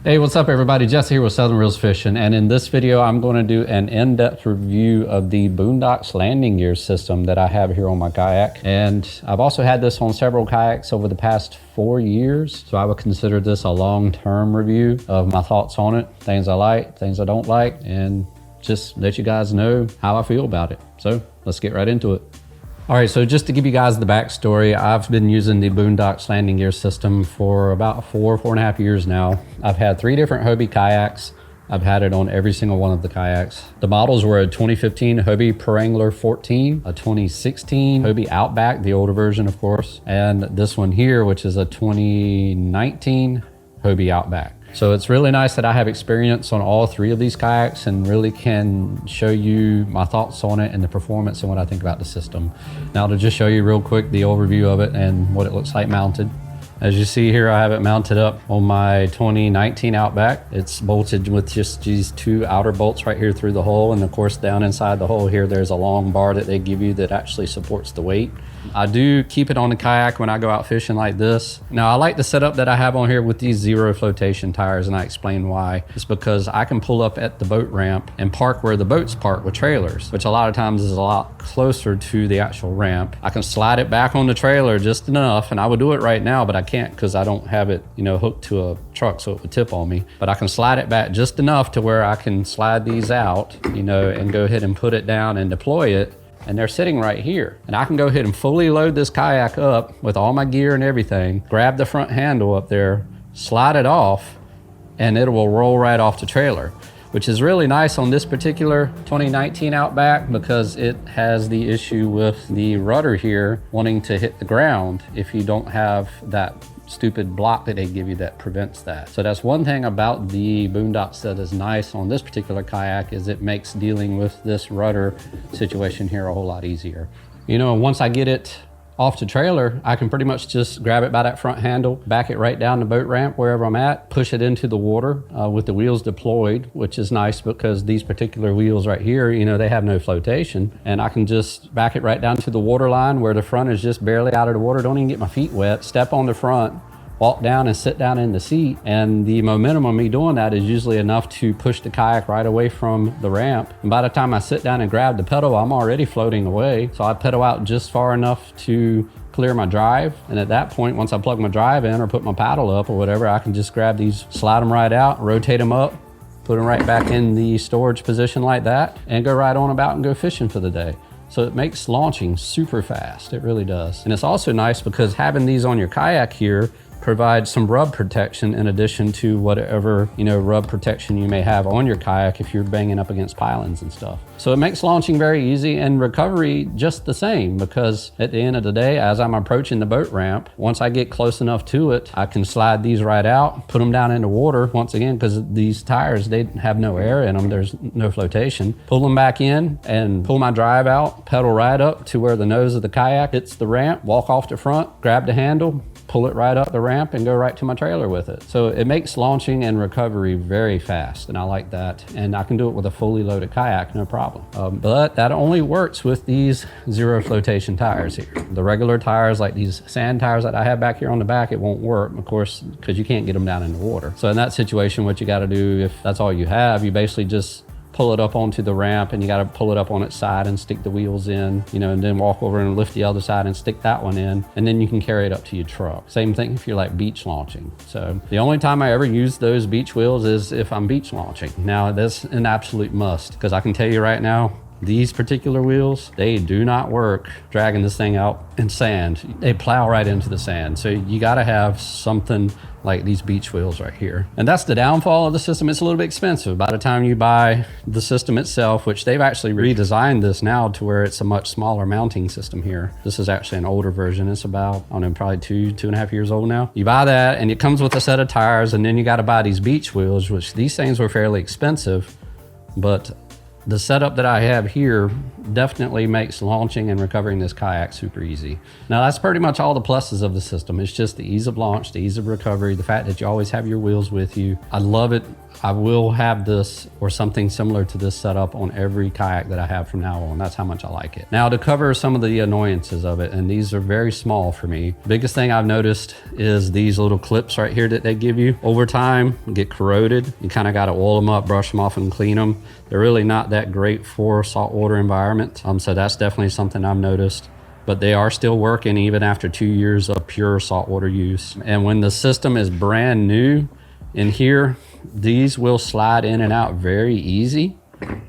Hey, what's up everybody? Jesse here with Southern Reels Fishing, and in this video I'm going to do an in-depth review of the Boonedox Landing gear system that I have here on my kayak. And I've also had this on several kayaks over the past 4 years, so I would consider this a long-term review of my thoughts on it, things I like, things I don't like, and just let you guys know how I feel about it. So let's get right into it. All right, so just to give you guys the backstory, I've been using the Boonedox Landing gear system for about four and a half years now. I've had 3 different Hobie kayaks. I've had it on every single one of the kayaks. The models were a 2015 Hobie Perangler 14, a 2016 Hobie Outback, the older version of course, and this one here, which is a 2019 Hobie Outback. So it's really nice that I have experience on all 3 of these kayaks and really can show you my thoughts on it and the performance and what I think about the system. Now to just show you real quick the overview of it and what it looks like mounted. As you see here, I have it mounted up on my 2019 Outback. It's bolted with just these 2 outer bolts right here through the hole, and of course down inside the hole here there's a long bar that they give you that actually supports the weight. I do keep it on the kayak when I go out fishing like this. Now I like the setup that I have on here with these zero flotation tires, and I explain why. It's because I can pull up at the boat ramp and park where the boats park with trailers, which a lot of times is a lot closer to the actual ramp. I can slide it back on the trailer just enough, and I would do it right now, but I can't because I don't have it, hooked to a truck so it would tip on me. But I can slide it back just enough to where I can slide these out, and go ahead and put it down and deploy it. And they're sitting right here. And I can go ahead and fully load this kayak up with all my gear and everything, grab the front handle up there, slide it off, and it will roll right off the trailer, which is really nice on this particular 2019 Outback because it has the issue with the rudder here wanting to hit the ground if you don't have that stupid block that they give you that prevents that. So that's one thing about the Boonedox that is nice on this particular kayak, is it makes dealing with this rudder situation here a whole lot easier. Once I get it off the trailer, I can pretty much just grab it by that front handle, back it right down the boat ramp wherever I'm at, push it into the water with the wheels deployed, which is nice because these particular wheels right here, they have no flotation. And I can just back it right down to the water line where the front is just barely out of the water, don't even get my feet wet, step on the front, walk down and sit down in the seat, and the momentum of me doing that is usually enough to push the kayak right away from the ramp. And by the time I sit down and grab the pedal, I'm already floating away. So I pedal out just far enough to clear my drive, and at that point, once I plug my drive in or put my paddle up or whatever, I can just grab these, slide them right out, rotate them up, put them right back in the storage position like that, and go right on about and go fishing for the day. So it makes launching super fast, it really does. And it's also nice because having these on your kayak here provides some rub protection in addition to whatever, rub protection you may have on your kayak if you're banging up against pilings and stuff. So it makes launching very easy and recovery just the same, because at the end of the day, as I'm approaching the boat ramp, once I get close enough to it, I can slide these right out, put them down in the water once again, because these tires, they have no air in them, there's no flotation. Pull them back in and pull my drive out, pedal right up to where the nose of the kayak hits the ramp, walk off the front, grab the handle, pull it right up the ramp and go right to my trailer with it. So it makes launching and recovery very fast, and I like that. And I can do it with a fully loaded kayak, no problem. But that only works with these zero flotation tires here. The regular tires, like these sand tires that I have back here on the back, it won't work, of course, because you can't get them down in the water. So in that situation, what you gotta do, if that's all you have, you basically just pull it up onto the ramp, and you got to pull it up on its side and stick the wheels in, and then walk over and lift the other side and stick that one in, and then you can carry it up to your truck. Same thing if you're like beach launching. So the only time I ever use those beach wheels is if I'm beach launching. Now that's an absolute must, because I can tell you right now, these particular wheels, they do not work dragging this thing out in sand. They plow right into the sand. So you got to have something like these beach wheels right here. And that's the downfall of the system. It's a little bit expensive. By the time you buy the system itself, which they've actually redesigned this now to where it's a much smaller mounting system here. This is actually an older version. It's about, I don't know, probably two and a half years old now. You buy that and it comes with a set of tires, and then you got to buy these beach wheels, which these things were fairly expensive, but the setup that I have here definitely makes launching and recovering this kayak super easy. Now that's pretty much all the pluses of the system. It's just the ease of launch, the ease of recovery, the fact that you always have your wheels with you. I love it. I will have this or something similar to this setup on every kayak that I have from now on. That's how much I like it. Now to cover some of the annoyances of it, and these are very small for me. Biggest thing I've noticed is these little clips right here that they give you. Over time, get corroded. You kind of got to oil them up, brush them off and clean them. They're really not that great for saltwater environment. So that's definitely something I've noticed. But they are still working even after 2 years of pure saltwater use. And when the system is brand new in here, these will slide in and out very easy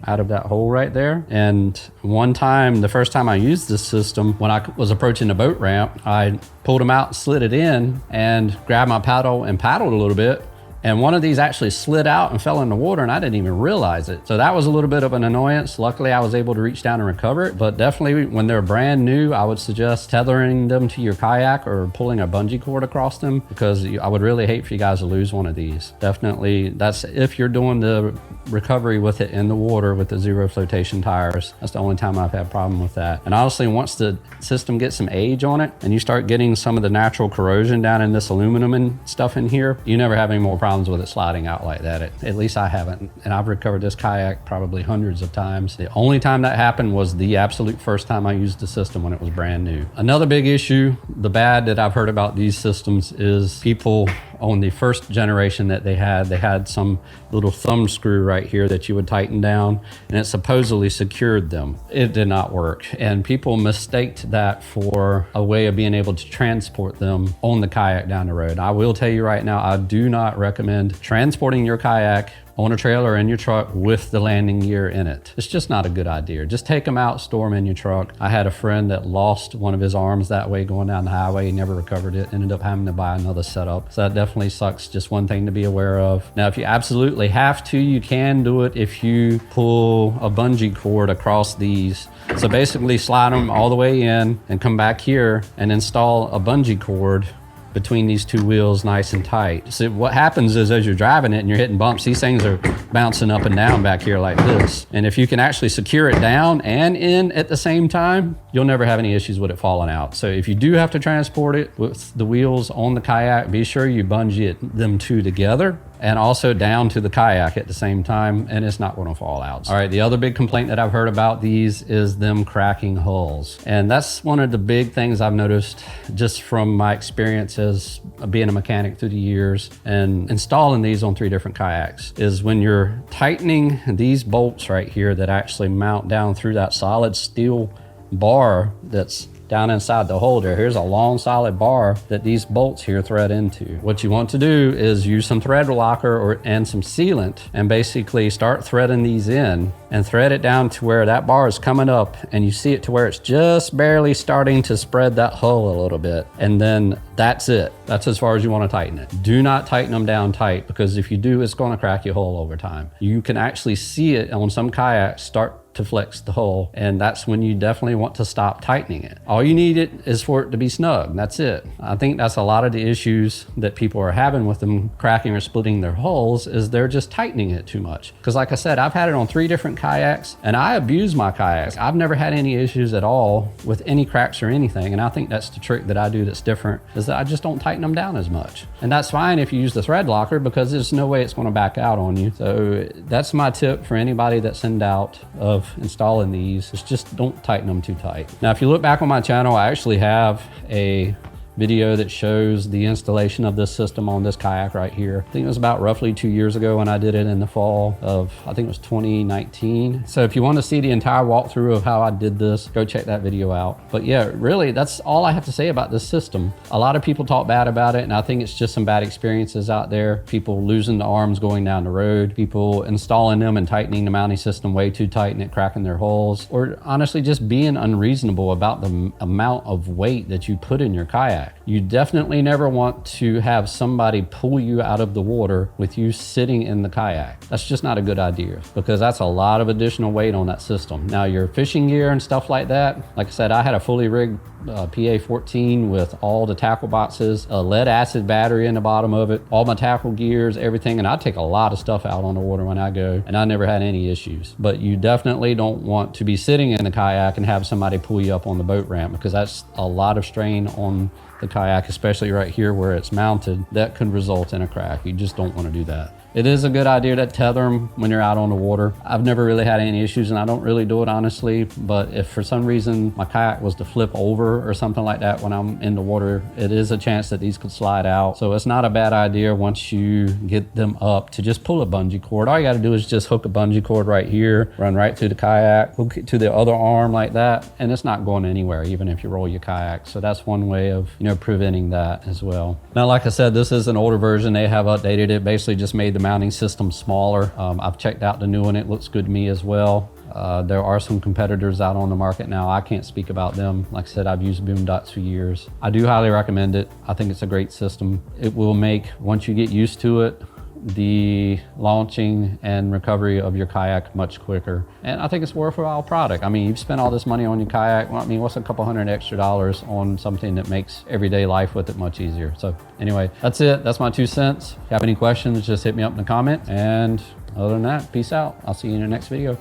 out of that hole right there. And one time, the first time I used this system, when I was approaching the boat ramp, I pulled them out, slid it in, and grabbed my paddle and paddled a little bit. And one of these actually slid out and fell in the water, and I didn't even realize it. So that was a little bit of an annoyance. Luckily, I was able to reach down and recover it. But definitely, when they're brand new, I would suggest tethering them to your kayak or pulling a bungee cord across them, because I would really hate for you guys to lose one of these. Definitely, that's if you're doing the recovery with it in the water with the zero flotation tires. That's the only time I've had a problem with that. And honestly, once the system gets some age on it and you start getting some of the natural corrosion down in this aluminum and stuff in here, you never have any more problems with it sliding out like that. At least I haven't. And I've recovered this kayak probably hundreds of times. The only time that happened was the absolute first time I used the system when it was brand new. Another big issue, the bad that I've heard about these systems, is people on the first generation that they had some little thumb screw right here that you would tighten down, and it supposedly secured them. It did not work, and people mistaked that for a way of being able to transport them on the kayak down the road. I will tell you right now, I do not recommend transporting your kayak on a trailer or in your truck with the landing gear in it. It's just not a good idea. Just take them out, store them in your truck. I had a friend that lost one of his arms that way going down the highway. He never recovered it, ended up having to buy another setup. So that definitely sucks. Just one thing to be aware of. Now, if you absolutely have to, you can do it if you pull a bungee cord across these. So basically slide them all the way in and come back here and install a bungee cord between these two wheels nice and tight. So what happens is, as you're driving it and you're hitting bumps, these things are bouncing up and down back here like this. And if you can actually secure it down and in at the same time, you'll never have any issues with it falling out. So if you do have to transport it with the wheels on the kayak, be sure you bungee them two together and also down to the kayak at the same time, and it's not going to fall out. All right, the other big complaint that I've heard about these is them cracking hulls. And that's one of the big things I've noticed just from my experience as being a mechanic through the years and installing these on 3 different kayaks, is when you're tightening these bolts right here that actually mount down through that solid steel bar that's down inside the holder. Here's a long solid bar that these bolts here thread into. What you want to do is use some thread locker and some sealant and basically start threading these in and thread it down to where that bar is coming up and you see it to where it's just barely starting to spread that hull a little bit. And then that's it. That's as far as you want to tighten it. Do not tighten them down tight, because if you do, it's going to crack your hull over time. You can actually see it on some kayaks start to flex the hull, and that's when you definitely want to stop tightening it. All you need is for it to be snug. That's it. I think that's a lot of the issues that people are having with them cracking or splitting their hulls, is they're just tightening it too much. Because like I said, I've had it on 3 different kayaks and I abuse my kayaks. I've never had any issues at all with any cracks or anything, and I think that's the trick that I do that's different, is that I just don't tighten them down as much. And that's fine if you use the thread locker, because there's no way it's going to back out on you. So that's my tip for anybody that's in doubt of installing these, is just don't tighten them too tight. Now, if you look back on my channel, I actually have a video that shows the installation of this system on this kayak right here. I think it was about roughly 2 years ago when I did it in the fall of, I think it was 2019. So if you want to see the entire walkthrough of how I did this, go check that video out. But yeah, really, that's all I have to say about this system. A lot of people talk bad about it, and I think it's just some bad experiences out there. People losing the arms going down the road, people installing them and tightening the mounting system way too tight and it cracking their hulls, or honestly just being unreasonable about the amount of weight that you put in your kayak. kayak. You definitely never want to have somebody pull you out of the water with you sitting in the kayak. That's just not a good idea, because that's a lot of additional weight on that system. Now, your fishing gear and stuff like that, like I said, I had a fully rigged PA-14 with all the tackle boxes, a lead acid battery in the bottom of it, all my tackle gears, everything, and I take a lot of stuff out on the water when I go, and I never had any issues. But you definitely don't want to be sitting in the kayak and have somebody pull you up on the boat ramp, because that's a lot of strain on the kayak, especially right here where it's mounted. That could result in a crack. You just don't want to do that. It is a good idea to tether them when you're out on the water. I've never really had any issues, and I don't really do it honestly, but if for some reason my kayak was to flip over or something like that when I'm in the water, it is a chance that these could slide out. So it's not a bad idea once you get them up to just pull a bungee cord. All you gotta do is just hook a bungee cord right here, run right through the kayak, hook it to the other arm like that, and it's not going anywhere even if you roll your kayak. So that's one way of, preventing that as well. Now, like I said, this is an older version. They have updated it, basically just made the mounting system smaller. I've checked out the new one. It looks good to me as well. There are some competitors out on the market now. I can't speak about them. Like I said, I've used Boonedox for years. I do highly recommend it. I think it's a great system. It will make, once you get used to it, the launching and recovery of your kayak much quicker. And I think it's a worthwhile product. I mean, you've spent all this money on your kayak. Well, I mean, what's a couple $100 extra on something that makes everyday life with it much easier? So anyway, that's it. That's my 2 cents. If you have any questions, just hit me up in the comment. And other than that, peace out. I'll see you in the next video.